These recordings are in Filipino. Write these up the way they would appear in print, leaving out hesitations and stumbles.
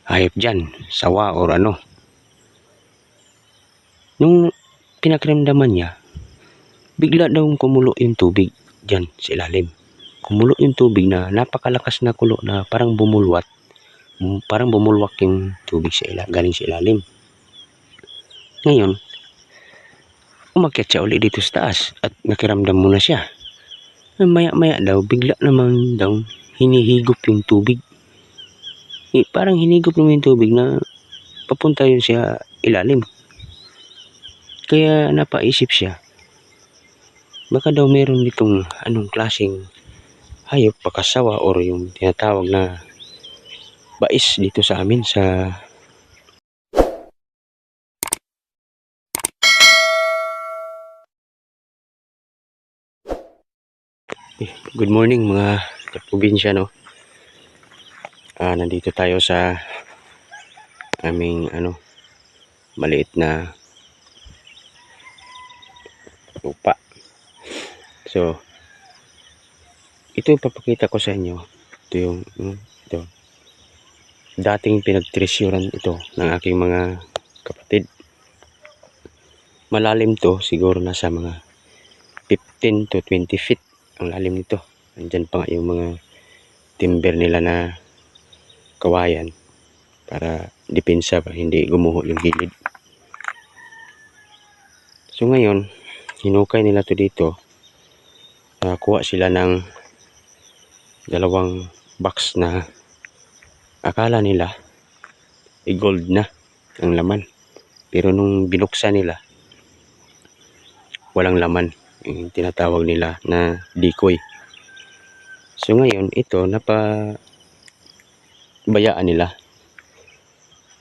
hayop dyan, sawa or ano. Nung pinakiramdaman niya, bigla daw kumulo yung tubig dyan sa ilalim. Kumulo yung tubig na napakalakas na kulo na parang bumulwak yung tubig galing sa ilalim. Ngayon, umakyat siya ulit dito sa taas at nakiramdam muna siya. Maya-maya daw, bigla naman daw hinihigop yung tubig. Parang hinigop naman yung tubig na papunta yun sa ilalim. Kaya napaisip siya, baka daw meron ditong anong klaseng hayop, pakasawa or yung tinatawag na bais dito sa amin sa good morning mga kaprobinsya, no? Nandito tayo sa aming maliit na lupa. So ito yung papakita ko sa inyo. Ito yung dating pinagtresyuran ito ng aking mga kapatid. Malalim to, siguro nasa mga 15 to 20 feet ang lalim nito. Andyan pa nga yung mga timber nila na kawayan para depensa pa hindi gumuho yung gilid. So ngayon, hinukay nila to dito. Kuha sila ng dalawang box na akala nila gold na ang laman. Pero nung binuksan nila, walang laman. Yung tinatawag nila na decoy. So ngayon, ito napabayaan nila.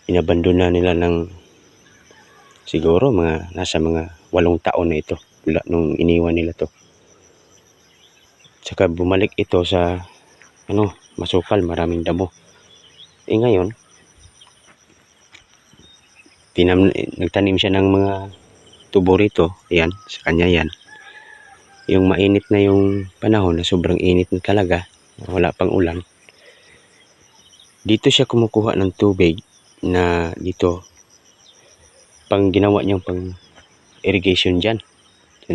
Inabandona nila ng siguro nasa mga 8 taon na ito mula nung iniwan nila to. Saka bumalik ito sa masukal, maraming damo. Ngayon, nagtanim siya ng mga tubo rito. Ayan, sa kanya yan. Yung mainit na yung panahon na sobrang init na talaga, wala pang ulan, dito siya kumukuha ng tubig na dito pang ginawa niyang pang irrigation dyan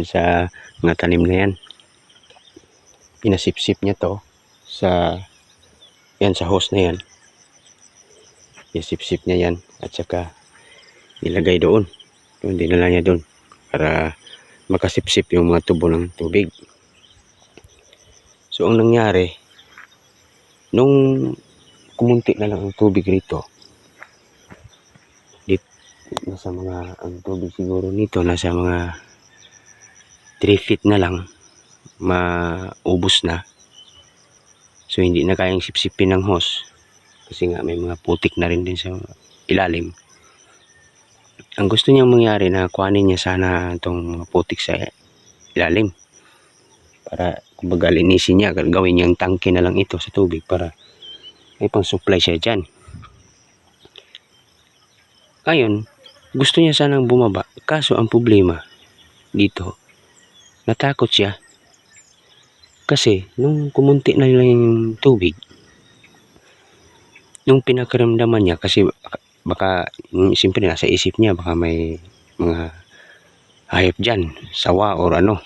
sa mga tanim na yan. Pinasipsip niya to sa hose na yan. Pinasipsip niya yan at saka nilagay doon. Dinala niya doon para makasipsip yung mga tubo ng tubig. So ang nangyari, nung kumunti na lang ang tubig rito, nasa mga, ang tubig siguro nito nasa mga 3 feet na lang, maubos na. So hindi na kayang sipsipin ng hose kasi nga may mga putik na rin din sa ilalim. Ang gusto niyang mangyari na kuhanin niya sana itong mga putik sa ilalim para kumbaga linisin niya, gawin niyang tangke na lang ito sa tubig para may pang supply siya dyan. Ngayon, gusto niya sanang bumaba, kaso ang problema dito, natakot siya kasi nung kumunti na lang yung tubig, nung pinakaramdaman niya, kasi baka siyempre nasa isip niya baka may mga hayop dyan, sawa or ano.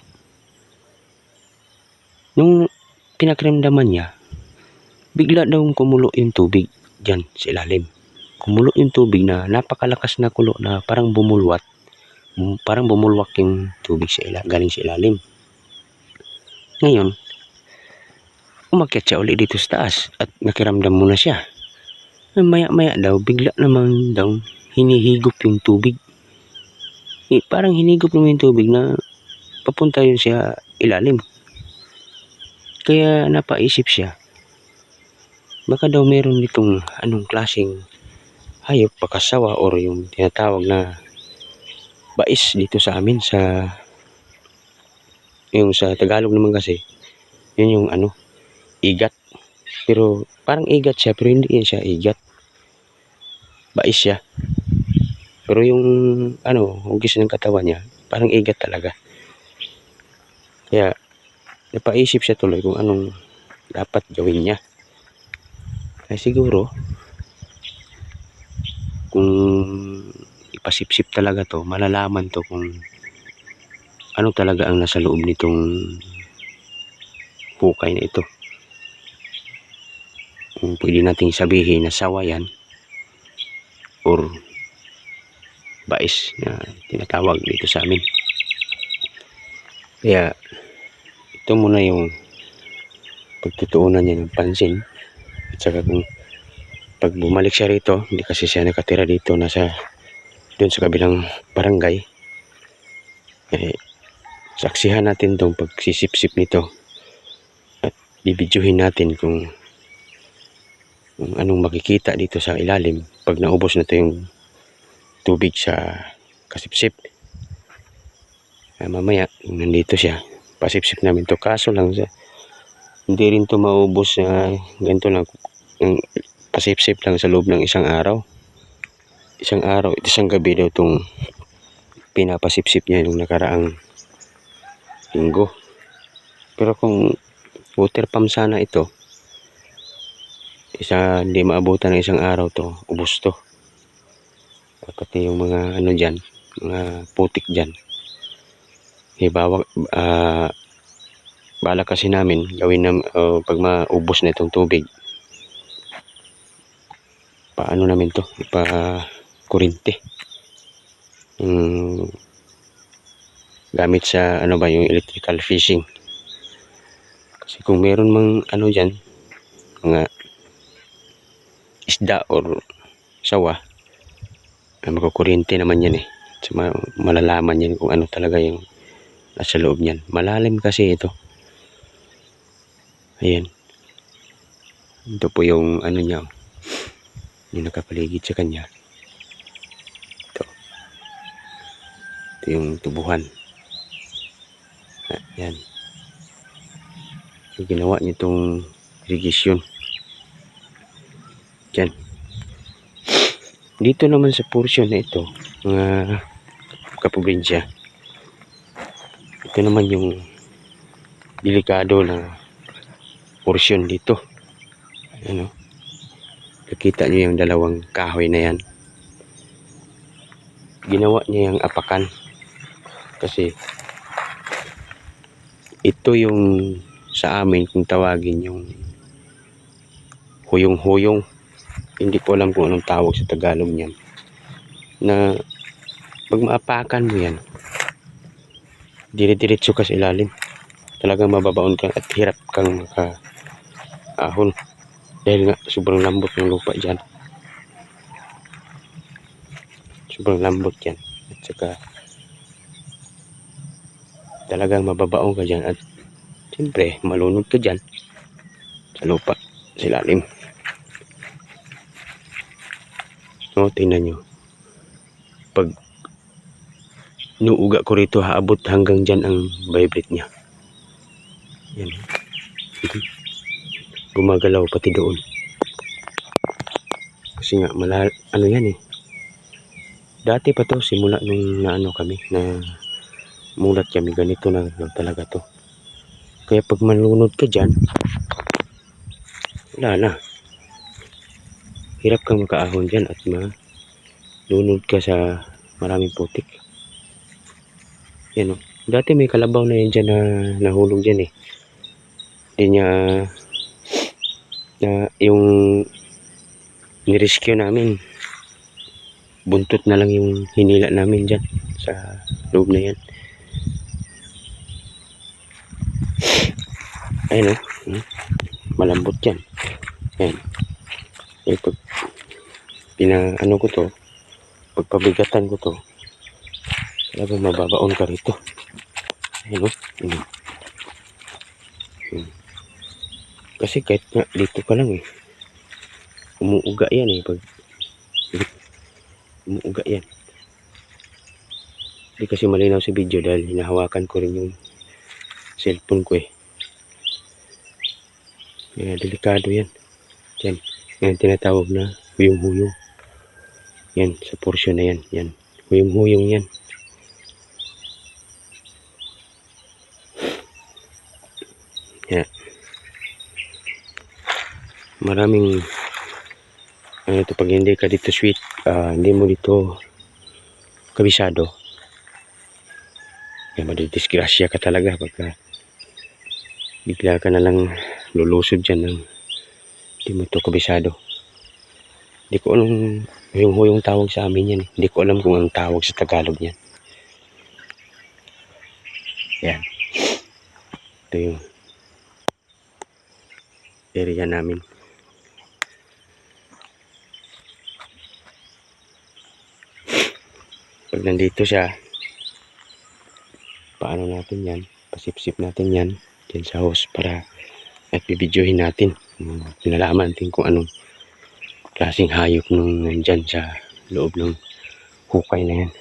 Nung pinakaramdaman niya, bigla daw kumulo yung tubig dyan sa ilalim. Kumulo yung tubig na napakalakas na kulo na parang bumulwak yung tubig galing sa ilalim. Ngayon, umakyat siya ulit dito sa taas at nakiramdam muna siya. Maya-maya daw, bigla naman daw hinihigop yung tubig. Parang hinigop naman yung tubig na papunta yun sa ilalim. Kaya napaisip siya, baka daw meron ditong anong klaseng hayop, pakasawa or yung tinatawag na bais dito sa amin sa Tagalog naman kasi yun yung igat. Pero parang igat siya, pero hindi siya igat, bais siya. Pero yung hugis ng katawan niya parang igat talaga. Kaya napaisip siya tuloy kung anong dapat gawin niya. Ay siguro kung ipasipsip talaga to, malalaman to kung ano talaga ang nasa loob nitong hukay na ito. Kung pwede nating sabihin na sawa yan or bais na tinatawag dito sa amin. Kaya ito muna yung pagtutuunan niya ng pansin. At saka kung pag bumalik siya rito, hindi kasi siya nakatira dito, nasa doon sa kabilang barangay, saksihan natin tong pagsisipsip nito at bibidyohin natin kung anong makikita dito sa ilalim pag naubos na to yung tubig sa kasipsip. Mamaya nandito siya, pasipsip namin to, kaso lang hindi rin to maubos na ganito lang, yung pasipsip lang sa loob ng isang araw, isang gabi daw itong pinapasipsip niya nung nakaraang linggo. Pero kung water pump sana ito, hindi maabutan ng isang araw to, ubos to. Pati yung mga ano dyan, mga putik dyan, balak kasi namin gawin na pag maubos na itong tubig, paano namin to, ipa-kurente gamit sa ano ba, yung electrical fishing. Kasi kung meron mang ano dyan, mga isda or sawa, magkukuryente naman yan so, malalaman yan kung ano talaga yung nasa loob niyan. Malalim kasi ito. Ayan, ito po yung ano niya, yung nakapaligid sa kanya. Ito yung tubuhan. Ayan, so, ginawa niya itong irrigation dyan. Dito naman sa portion na ito, mga kaprobinsya, ito naman yung delikado na portion dito. Ano, nakita niyo yung dalawang kahoy na yan, ginawa niya yung apakan kasi ito yung sa amin kung tawagin yung huyong-huyong, hindi ko alam kung anong tawag sa Tagalog niyan, na pag maapakan mo yan, dire-diretso ka sa ilalim, talagang mababaon ka at hirap kang makaahon dahil nga sobrang lambot ng lupa dyan, sobrang lambot yan, at saka talagang mababaon ka dyan at siyempre malunod ka dyan sa lupa sa ilalim. So tingnan nyo, pag nuuga ko rito, haabot hanggang dyan ang vibrate nya. Yan, gumagalaw pati doon kasi nga ano yan dati pa to, simula nung naano kami, na mulat kami, ganito na lang talaga to. Kaya pag malunod ka dyan, wala na, hirap kang makaahon dyan at malunod ka sa maraming putik. Yan dati may kalabaw na yan dyan na nahulog dyan hindi niya na yung nirescue namin, buntot na lang yung hinila namin dyan sa loob na yan. Ayun malambot yan. Yan, pag pinaano ko to, pagpabigatan ko to, talagang mababaon ka rito. Ayun kasi kahit nga dito ka lang umuuga yan pag umuuga yan. Hindi kasi malinaw sa video dahil hinahawakan ko rin yung cellphone ko delikado yan dyan. Yan tinatawag na huyong-huyong yan sa portion na yan. Yan huyong-huyong yan. Yan, maraming ano to, pag hindi ka dito sweet, hindi mo dito kabisado, madidisgrasya ka talaga pagka bigla ka na lang lulusod dyan ng hindi mo to kabisado. Hindi ko alam yung tawag sa amin yan. Hindi ko alam kung anong tawag sa Tagalog yan. Yan. Ito yung area namin. Pag nandito siya, paano natin yan? Pasipsip natin yan dyan sa house para at bibidyohin natin. Pinalaman natin kung anong klaseng hayop nung nandyan sa loob ng hukay na yan.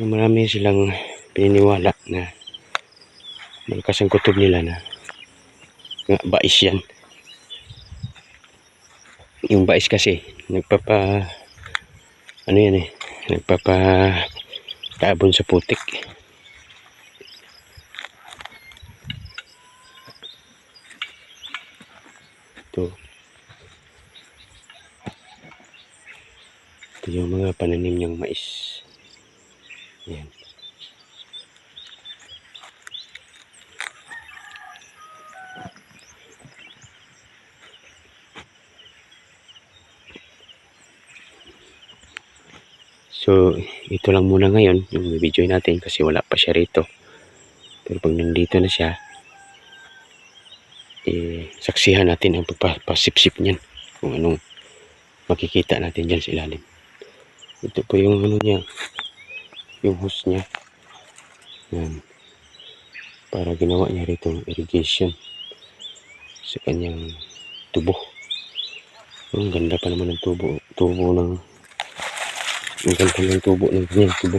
Marami silang pininiwala na malakas ang kutob nila na bais yan. Yung bais kasi nagpapa tabon sa putik. Ito yung mga pananim niyang mais. Yan. So, ito lang muna ngayon yung video natin kasi wala pa siya rito. Pero pag nandito na siya, saksihan natin ang pagpapasipsip niyan. Kung anong makikita natin dyan sa ilalim. Ito po yung ano niya, yung hose niya. Yan. Para ginawa niya rito irrigation sa kanyang tubo. Ang ganda pa naman ng tubo ng ang ganda ng tubo ng kanyang tubo.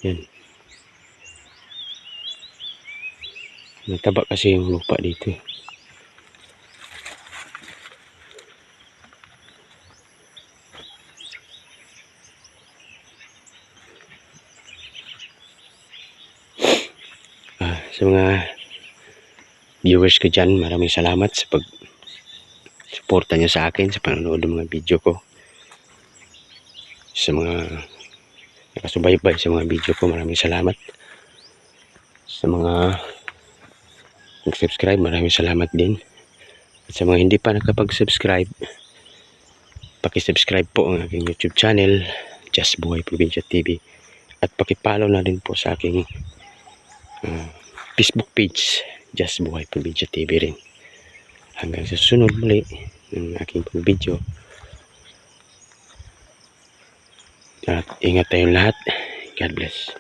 Yan. Nataba kasi yung lupa dito. Sa mga viewers ko dyan, maraming salamat sa pag-suporta nyo sa akin sa panonood ng mga video ko. Sa mga nakasubaybay sa mga video ko, maraming salamat. Sa mga nag-subscribe, maraming salamat din. At sa mga hindi pa nakapag-subscribe, paki-subscribe po ang aking YouTube channel, Just Buhay Probinsya TV. At paki-follow na din po sa aking Facebook page, Just Buhay Probinsya TV rin. Hanggang sa susunod muli ng aking video. At ingat tayong lahat. God bless.